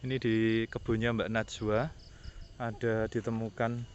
Ini di kebunnya Mbak Najwa ada ditemukan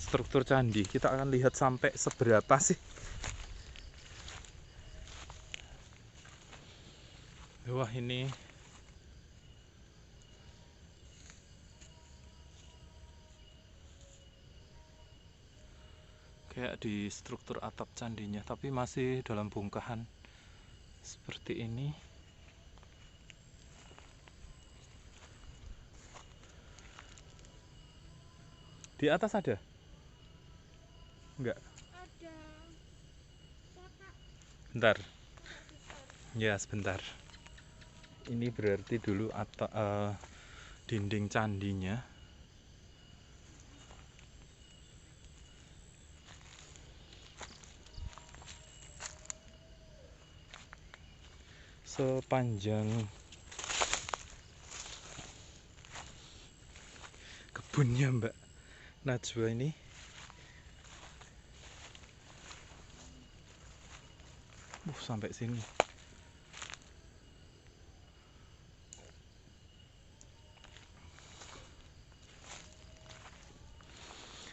struktur candi. Kita akan lihat sampai seberapa sih. Wah, ini kayak di struktur atap candinya, tapi masih dalam bongkahan seperti ini. Di atas ada? Enggak. Ada kotak. Bentar. Ya, sebentar. Ini berarti dulu atap dinding candinya. Sepanjang kebunnya Mbak Najwa ini sampai sini.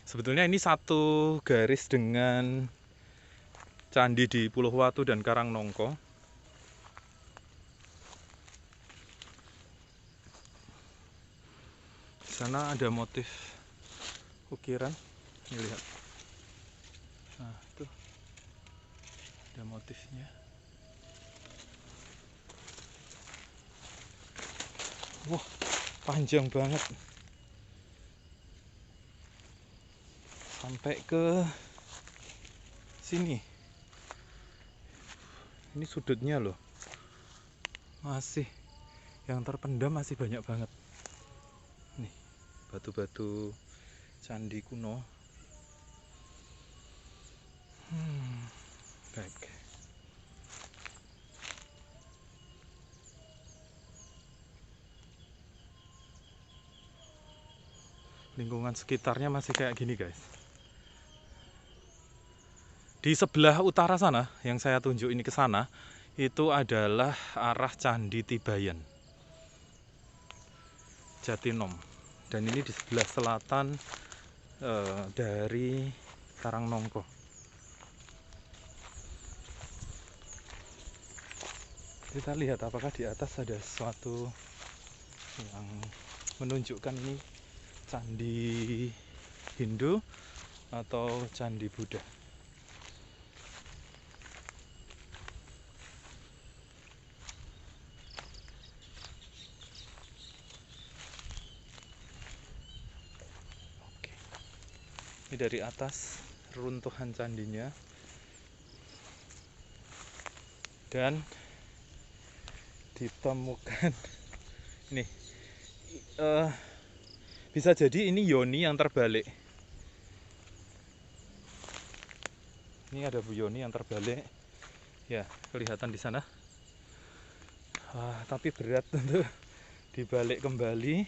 Sebetulnya ini satu garis dengan candi di Pulau Watu dan Karangnongko. Di sana ada motif ukiran. Ini lihat. Nah, itu ada motifnya. Wah, panjang banget. Sampai ke sini. Ini sudutnya loh. Masih yang terpendam masih banyak banget. Nih, batu-batu candi kuno. Baik. Lingkungan sekitarnya masih kayak gini, guys. Di sebelah utara sana, yang saya tunjuk ini ke sana, itu adalah arah Candi Tibayan, Jatinom. Dan ini di sebelah selatan dari Karangnongko. Kita lihat apakah di atas ada sesuatu yang menunjukkan ini candi Hindu atau candi Buddha. Oke. Ini dari atas runtuhan candinya. Dan ditemukan ini bisa jadi ini yoni yang terbalik. Ini ada Bu Yoni yang terbalik. Ya, kelihatan di sana. Tapi berat untuk dibalik kembali.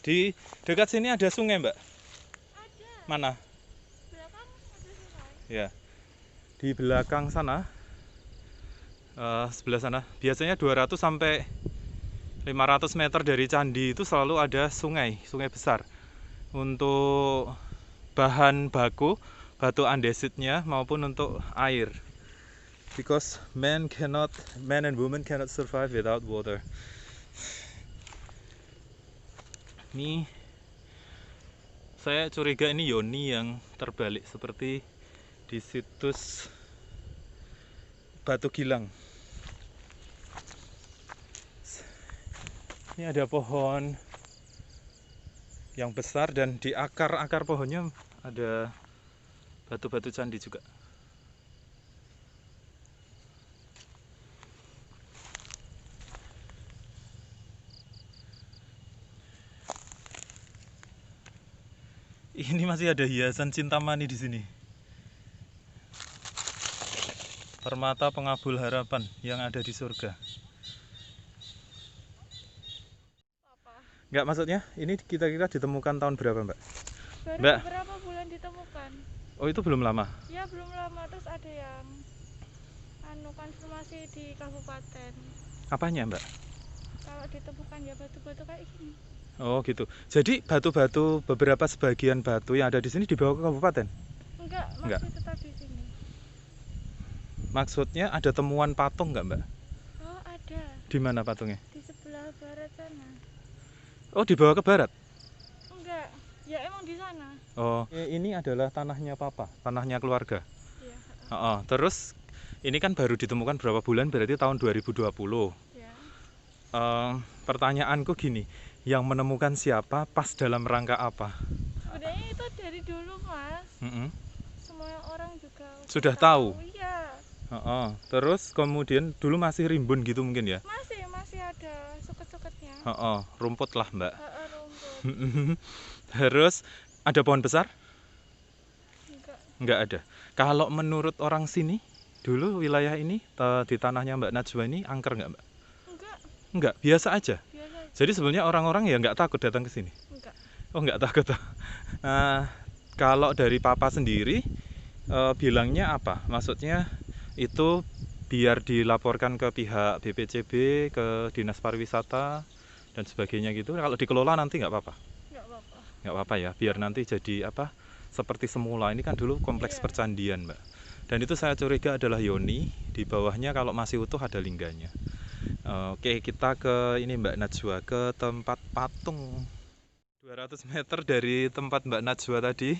Di dekat sini ada sungai, Mbak? Ada. Mana? Belakang ada sungai. Ya, di belakang sana, sebelah sana. Biasanya 200 sampai 500 meter dari candi itu selalu ada sungai, sungai besar. Untuk bahan baku, batu andesitnya maupun untuk air. Because man and woman cannot survive without water. Ini saya curiga ini yoni yang terbalik seperti di situs Batu Gilang. Ini ada pohon yang besar dan di akar-akar pohonnya ada batu-batu candi juga. Ini masih ada hiasan Cintamani di sini. Permata pengabul harapan yang ada di surga. Apa? Enggak, maksudnya ini kira-kira ditemukan tahun berapa, Mbak? Baru Mbak, beberapa bulan ditemukan. Oh, itu belum lama. Ya belum lama, terus ada yang konfirmasi di kabupaten. Apanya, Mbak? Kalau ditemukan ya batu-batu kayak gini. Oh, gitu. Jadi batu-batu, beberapa sebagian batu yang ada di sini dibawa ke kabupaten? Enggak, Enggak. masih tetap di sini. Maksudnya ada temuan patung nggak, Mbak? Oh ada, Di mana patungnya? di sebelah barat sana. Oh, dibawa ke barat? Enggak, ya emang di sana. Oh, ini adalah tanahnya Papa, tanahnya keluarga. Iya. Terus ini kan baru ditemukan berapa bulan, berarti tahun 2020. Ya. Pertanyaanku gini, yang menemukan siapa, pas dalam rangka apa? Sebenarnya itu dari dulu mas. Mm-mm. Semua orang juga Sudah tahu? Iya. Terus kemudian dulu masih rimbun gitu mungkin ya? Masih ada suket-suketnya. Rumput lah, Mbak. Rumput. Terus ada pohon besar? Enggak. Nggak ada. Kalau menurut orang sini, dulu wilayah ini di tanahnya Mbak Najwa ini angker nggak, Mbak? Enggak. Enggak, biasa aja. Biasa aja. Jadi sebenarnya orang-orang ya nggak takut datang ke sini. Enggak. Oh, nggak takut. Kalau dari Papa sendiri bilangnya apa? Maksudnya itu biar dilaporkan ke pihak BPCB, ke Dinas Pariwisata dan sebagainya gitu. Kalau dikelola nanti nggak apa-apa. Enggak apa-apa. Nggak apa-apa ya, biar nanti jadi apa? Seperti semula. Ini kan dulu kompleks Iya. percandian, Mbak. Dan itu saya curiga adalah Yoni. Di bawahnya kalau masih utuh ada lingganya. Oke, kita ke ini Mbak Najwa, ke tempat patung. 200 meter dari tempat Mbak Najwa tadi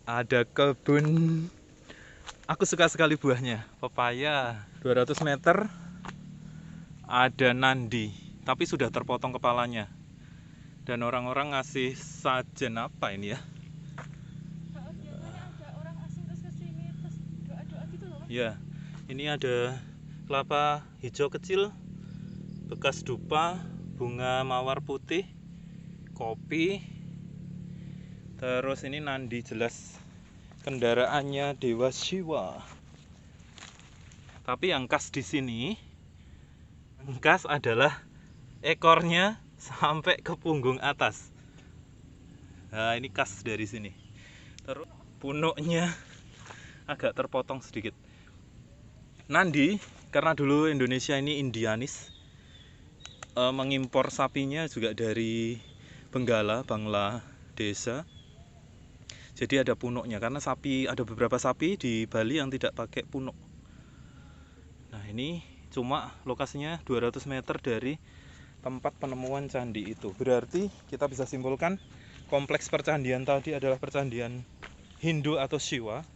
ada kebun. Aku suka sekali buahnya, pepaya. 200 meter ada nandi, tapi sudah terpotong kepalanya. Dan orang-orang ngasih sajen apa ini ya? Biasanya ada orang asing terus kesini terus doa-doa gitu loh mas. Ya, ini ada kelapa hijau kecil, bekas dupa, bunga mawar putih, kopi. Terus ini nandi jelas kendaraannya Dewa Siwa. Tapi yang khas di sini, yang khas adalah ekornya sampai ke punggung atas. Nah, ini khas dari sini. Terus punuknya agak terpotong sedikit. Nandi, karena dulu Indonesia ini Indianis, mengimpor sapinya juga dari Bangladesh. Jadi ada punuknya, karena ada beberapa sapi di Bali yang tidak pakai punuk. Nah, ini cuma lokasinya 200 meter dari tempat penemuan candi itu. Berarti kita bisa simpulkan kompleks percandian tadi adalah percandian Hindu atau Shiva.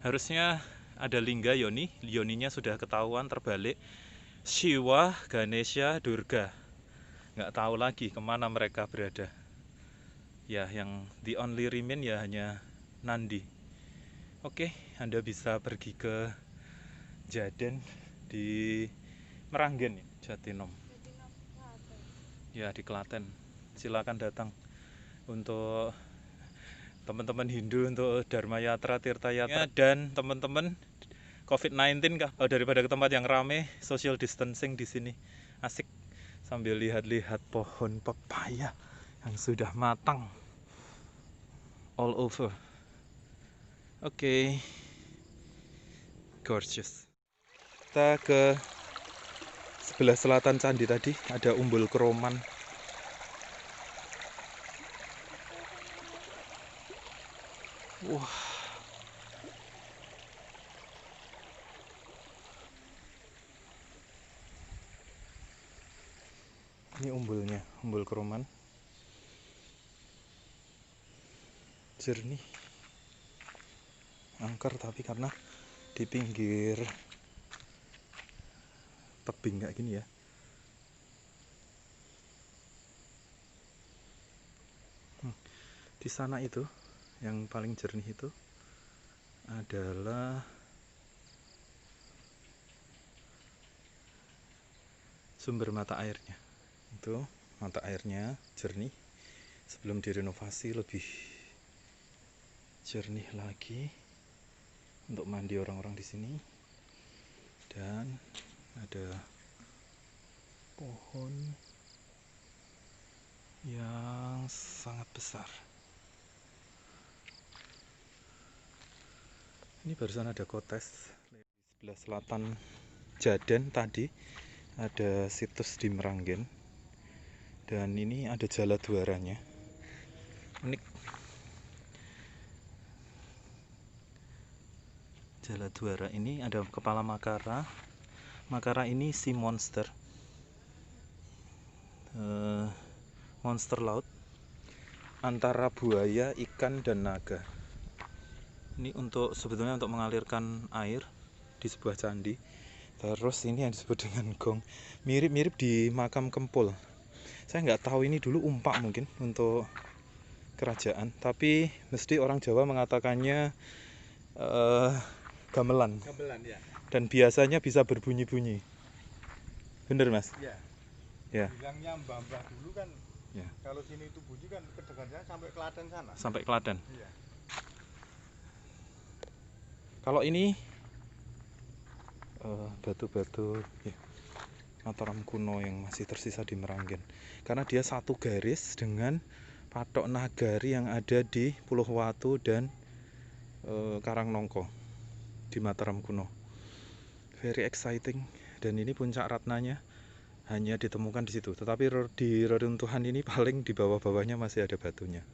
Harusnya ada lingga Yoni. Yoninya sudah ketahuan terbalik. Shiva, Ganesha, Durga. Nggak tahu lagi kemana mereka berada. Ya, yang the only remain ya hanya Nandi. Oke, Anda bisa pergi ke Jaden di Meranggen, Jatinom. Ya, di Klaten. Silakan datang untuk teman-teman Hindu, untuk Dharma Yatra, Tirta Yatra, dan teman-teman COVID-19 daripada ke tempat yang rame, social distancing di sini asik sambil lihat-lihat pohon pepaya yang sudah matang all over. Oke. Gorgeous. Kita ke sebelah selatan candi tadi ada Umbul Kroman. Wah. Ini umbulnya, Umbul Kroman. Jernih. Angker tapi karena di pinggir tebing kayak gini ya. Di sana itu yang paling jernih itu adalah sumber mata airnya. Itu mata airnya jernih. Sebelum direnovasi lebih jernih lagi untuk mandi orang-orang di sini. Dan ada pohon yang sangat besar. Ini barusan ada kotes di sebelah selatan Jaden tadi, ada situs di Meranggen, dan ini ada jala duaranya. Unik. Jala duara ini ada kepala Makara. Makara ini si monster, monster laut antara buaya, ikan, dan naga. Ini sebetulnya untuk mengalirkan air di sebuah candi. Terus ini yang disebut dengan gong, mirip-mirip di makam Kempul. Saya nggak tahu ini dulu umpak mungkin untuk kerajaan, tapi mesti orang Jawa mengatakannya gamelan. Gamelan ya. Dan biasanya bisa berbunyi-bunyi. Bener mas? Ya. Ya. Bilangnya mbah-mbah dulu kan. Ya. Kalau sini itu bunyi kan kedengarannya sampai Klaten sana. Sampai Klaten. Iya. Kalau ini batu-batu ya, Mataram kuno yang masih tersisa di Meranggen, karena dia satu garis dengan patok nagari yang ada di Pulau Watu dan Karangnongko di Mataram kuno. Very exciting. Dan ini puncak Ratnanya hanya ditemukan di situ, tetapi di reruntuhan ini paling di bawah-bawahnya masih ada batunya.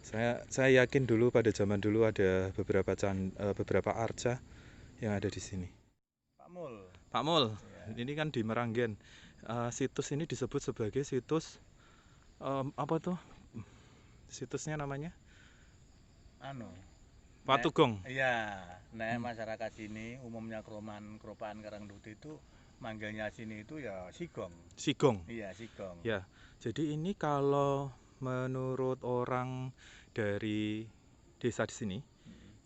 Saya yakin dulu pada zaman dulu ada beberapa arca yang ada di sini. Pak Mul, ya. Ini kan di Meranggen. Situs ini disebut sebagai situs apa tuh? Situsnya namanya? Patugong. Iya, masyarakat sini umumnya Kropaan Karangduti itu manggilnya sini itu ya Sigong. Sigong. Iya, Sigong. Ya. Jadi ini kalau menurut orang dari desa di sini,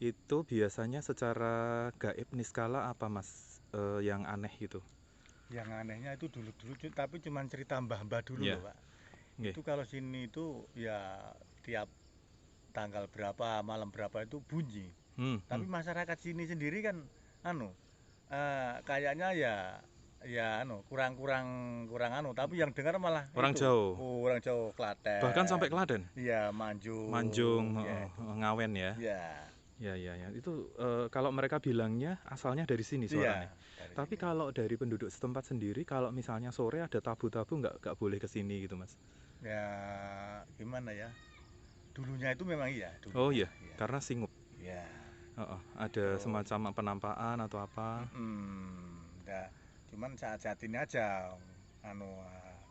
itu biasanya secara gaib niskala apa mas yang aneh gitu? Yang anehnya itu dulu-dulu, tapi cuma cerita mbah-mbah dulu ya. loh pak. Okay. Itu kalau sini itu ya tiap tanggal berapa, malam berapa itu bunyi. Tapi masyarakat sini sendiri kan kayaknya kurang tapi yang dengar malah orang itu. Jawa. Orang Jawa, Klaten. Bahkan sampai Klaten. Iya, Manjung ya. Ngawen ya. Ya. Ya. Itu kalau mereka bilangnya asalnya dari sini suaranya. Ya, tapi sini. Kalau dari penduduk setempat sendiri, kalau misalnya sore ada tabu-tabu nggak boleh ke sini gitu mas? Ya gimana ya? Dulunya itu memang iya. Dulunya. Oh iya, karena singup. Ya. Ada semacam penampakan atau apa? Ya. Cuman saat ini aja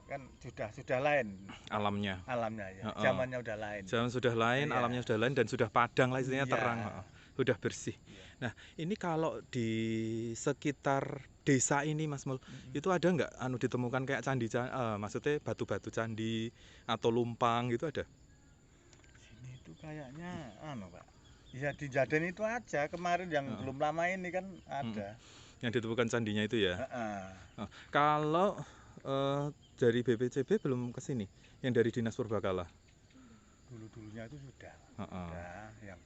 kan sudah lain alamnya ya. Zamannya udah lain. Zaman sudah lain, iya. Alamnya sudah lain dan sudah padang lah istilahnya, terang, sudah bersih. Nah, ini kalau di sekitar desa ini Mas Mul, itu ada nggak ditemukan kayak candi, maksudnya batu-batu candi atau lumpang gitu ada? Sini itu kayaknya Pak. Ya di Jaden itu aja kemarin yang belum lama ini kan ada. Yang ditemukan candinya itu ya. Kalau dari BPCB belum ke sini, yang dari Dinas Purbakala. Dulunya itu sudah. Yang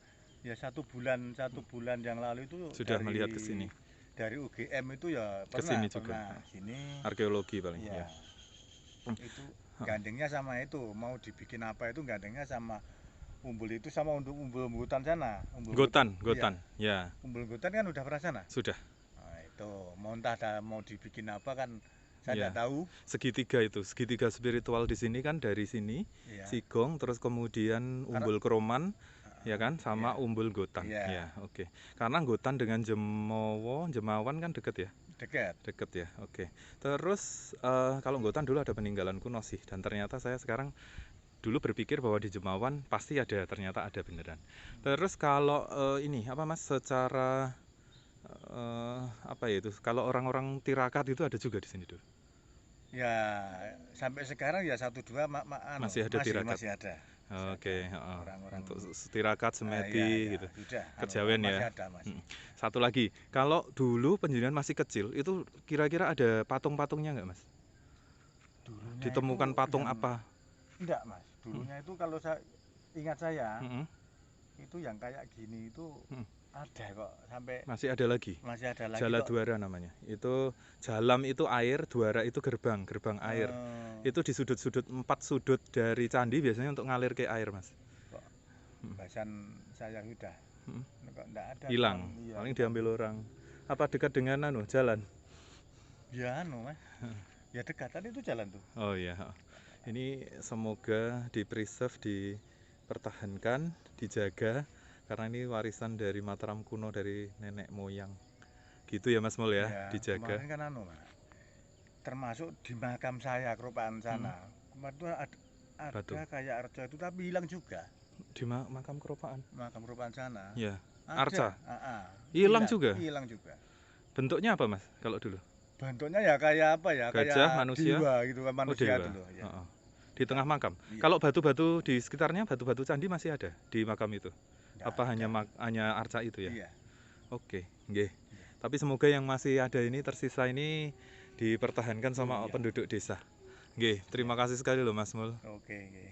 ya satu bulan yang lalu itu sudah melihat ke sini. Dari UGM itu ya ke sini juga. Sini arkeologi paling ya. Itu gandengnya sama itu, mau dibikin apa itu gandengnya sama umbul itu sama umbul Gotan sana. Gotan. Ya. Umbul Gotan kan udah pernah sana? Sudah. Nah, itu mau dibikin apa kan saya tidak tahu. Segitiga spiritual di sini kan dari sini, Sigong, terus kemudian umbul Kroman, ya kan, sama umbul Gotan. Ya, oke. Karena Gotan dengan Jemawan kan deket ya? Deket ya, oke. Terus kalau Gotan dulu ada peninggalan kuno sih, dan ternyata saya sekarang dulu berpikir bahwa di Jemawan pasti ada, ternyata ada beneran. Terus kalau ini apa mas, secara apa ya itu, kalau orang-orang tirakat itu ada juga di sini dulu? Ya sampai sekarang ya 1-2 masih ada tirakat. Masih ada. Oke, orang-orang untuk tirakat, semedi gitu. Sudah, kejawen ya. Masih. Satu lagi, kalau dulu penjenengan masih kecil itu kira-kira ada patung-patungnya nggak mas? Dulunya ditemukan patung apa? Enggak mas, dulunya itu kalau saya ingat itu yang kayak gini itu ada kok, sampai masih ada lagi. Jala Duara namanya. Itu jalam itu air, duara itu gerbang air. Itu di sudut-sudut, 4 sudut dari candi biasanya untuk ngalir ke air mas. Bahasan saya sudah. Kok nggak ada. Hilang. Iya. Paling diambil orang. Apa dekat dengan jalan? Ya Mas. Ya dekat tadi itu jalan tuh. Oh iya. Ini semoga di-preserve, dipertahankan, dijaga karena ini warisan dari Mataram kuno dari nenek moyang. Gitu ya Mas Mul ya, dijaga. Kemarin kan Mas. Termasuk di makam saya Keropaan sana. Kemarin tuh ada kayak arca itu tapi hilang juga. Di makam Keropaan? Makam Keropaan sana. Ya. Arca? Hilang juga? Hilang juga. Bentuknya apa Mas kalau dulu? Bentuknya ya kayak apa ya? Gajah, kayak manusia? Dewa gitu kan, manusia dewa. dulu. Ya. Di tengah makam? Iya. Kalau batu-batu di sekitarnya, batu-batu candi masih ada di makam itu? Nggak apa ada. hanya arca itu ya? Iya. Oke, nggih. Tapi semoga yang masih ada ini, tersisa ini dipertahankan sama penduduk desa. Nggih, terima kasih sekali loh Mas Mul. Oke.